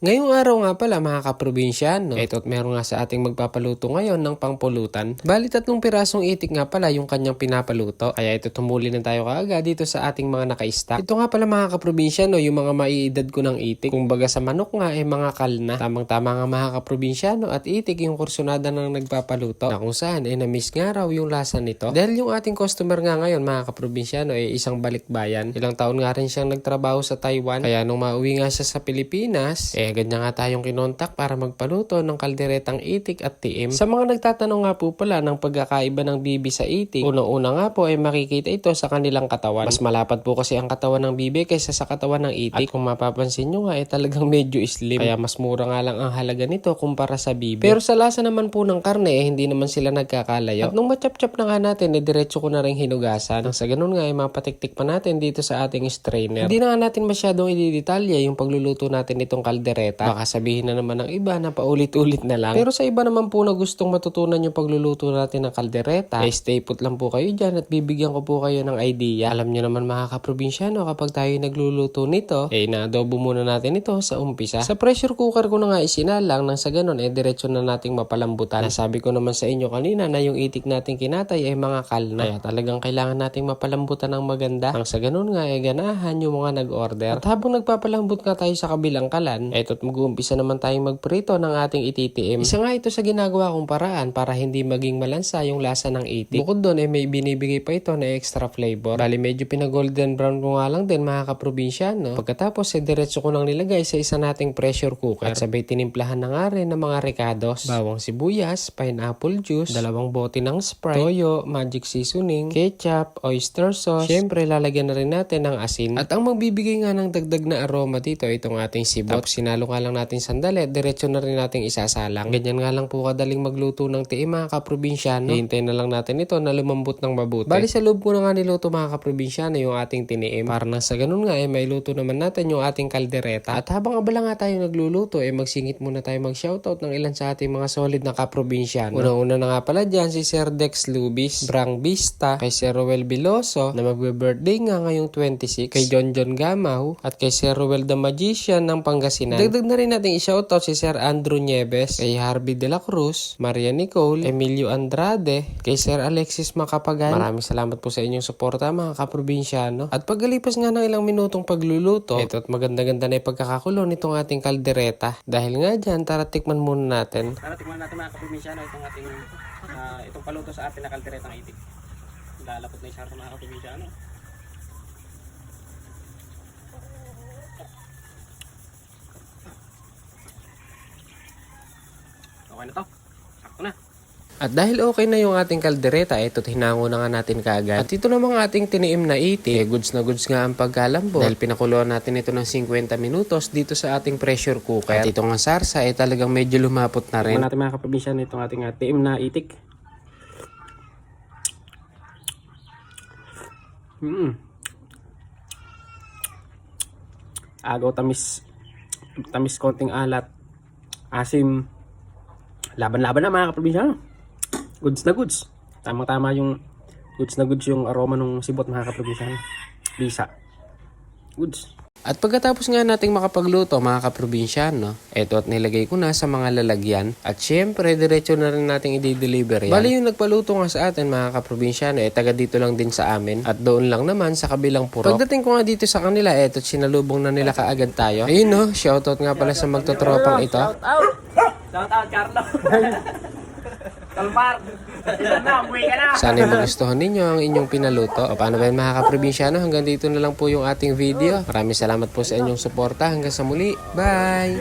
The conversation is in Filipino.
Ngayong araw nga pala mga kaprobinsyano, ito at meron nga sa ating magpapaluto ngayon ng pangpulutan. Bali 3 pirasong itik nga pala yung kanyang pinapaluto. Kaya ito tumuli na tayo kaagad dito sa ating mga naka-stack. Ito nga pala mga kaprobinsyano, yung mga maiidad ko ng itik. Kung baga sa manok nga mga kalna. Tamang-tama nga mga kaprobinsyano at itik yung kursunada ng nagpapaluto. Na kung saan na-miss nga raw yung lasa nito. Dahil yung ating customer nga ngayon mga kaprobinsyano isang balikbayan. Ilang taon nga rin siyang nagtrabaho sa Taiwan. Kaya nung mauwi nga siya sa Pilipinas, ganyan nga tayong kinontak para magpaluto ng kalderetang itik at tiim. Sa mga nagtatanong nga po pala ng pagkakaiba ng bibi sa itik, unang-una nga po makikita ito sa kanilang katawan. Mas malapad po kasi ang katawan ng bibi kaysa sa katawan ng itik. At kung mapapansin nyo nga talagang medyo slim. Kaya mas mura nga lang ang halaga nito kumpara sa bibi. Pero sa lasa naman po ng karne hindi naman sila nagkakalayo. At nung machap-chap na nga natin, diretso ko na rin hinugasan. Nang sa ganun nga mapatiktik pa natin dito sa ating strainer. Hindi na nga natin masyadong i-detalya yung pagluluto natin itong kaldereta. Baka sabihin na naman ng iba na paulit-ulit na lang. Pero sa iba naman po na gustong matutunan yung pagluluto natin ng kaldereta, stay put lang po kayo dyan at bibigyan ko po kayo ng idea. Alam nyo naman mga kaprobinsyano, kapag tayo nagluluto nito, na-adobo muna natin ito sa umpisa. Sa pressure cooker ko na nga isinalang nang sa ganun, diretso na nating mapalambutan. Nasabi ko naman sa inyo kanina na yung itik nating kinatay mga kalna. Kaya talagang kailangan nating mapalambutan ng maganda. Nang sa ganun nga, ganahan yung mga nag-order. At habang nagpapalambot nga tayo sa kabilang kalan, ito't mag-uumpisa naman tayong magprito ng ating ititiim. Isa nga ito sa ginagawa kong paraan para hindi maging malansa yung lasa ng itik. Bukod doon may binibigay pa ito na extra flavor. Bali medyo pinag-golden brown ko nga lang din mga kaprobinsyano. Pagkatapos diretso ko nang nilagay sa isa nating pressure cooker. At sabay tinimplahan na nga rin ng mga ricados, bawang sibuyas, pineapple juice, 2 bote ng Sprite, toyo, magic seasoning, ketchup, oyster sauce. Syempre lalagyan na rin natin ng asin. At ang magbibigay nga ng dagdag na aroma dito itong ating sibot. Tapos sinalo nga lang natin sandali, diretso na rin natin isasalang. Ganyan nga lang po kadaling magluto ng tiim mga kaprobinsyano. Hintayin na lang natin ito na lumambot ng mabuti. Bali sa loob ko na nga niluto mga kaprobinsyano yung ating tiniim. Para nang sa ganun nga mailuto naman natin yung ating kaldereta. At habang abala nga tayo nagluluto magsingit muna tayo mag-shoutout ng ilan sa ating mga solid na kaprobinsyano. Una-una na nga pala dyan si Sir Dex Lubis, Brang Vista, kay Sir Roel Biloso na magbe-birthday nga ngayong 26, kay John Gamaw at kay Sir Roel the Magician ng Pangasinan. Dagdag na rin natin i-shoutout si Sir Andrew Nieves, kay Harvey de la Cruz, Maria Nicole, Emilio Andrade, kay Sir Alexis Macapagan. Maraming salamat po sa inyong suporta mga kaprobinsyano. At pagkalipas nga ng ilang minutong pagluluto, ito at maganda-ganda na ipagkakakulo nitong ating kaldereta. Dahil nga dyan, tara tikman muna natin. Tara tikman natin mga kaprobinsyano itong ating itong paluto sa atin na kalderetang itik. Lalapot na isara mga kaprobinsyano. Okay na to. Sakto na. At dahil okay na yung ating kaldereta, ito't hinango na nga natin kaagad. At ito namang ating tiniim na itik, goods na goods nga ang pagkalambot. Dahil pinakuluan natin ito ng 50 minutos dito sa ating pressure cooker. At itong sarsa talagang medyo lumapot na rin. Tignan natin mga kaprobinsyano itong ating tiim na itik. Agaw, tamis konting alat, asim, laban-laban na mga kaprobinsyano. Goods na goods. Tama-tama yung goods na goods yung aroma ng sibot mga kaprobinsyano. Bisa. Goods. At pagkatapos nga nating makapagluto mga kaprobinsyano, eto at nilagay ko na sa mga lalagyan. At syempre, diretso na rin nating i-deliver yan. Bali yung nagpaluto nga sa atin mga kaprobinsyano, taga dito lang din sa amin. At doon lang naman sa kabilang purok. Pagdating ko nga dito sa kanila, eto sinalubong na nila kaagad tayo. Ayun no, shoutout nga pala sa magtotropang ito. Shout out Carlo. Kalpar. Sana magustuhan ninyo ang inyong pinaluto. O paano ba yun mga kaprobinsyano? Hanggang dito na lang po yung ating video. Maraming salamat po sa inyong suporta. Hanggang sa muli. Bye!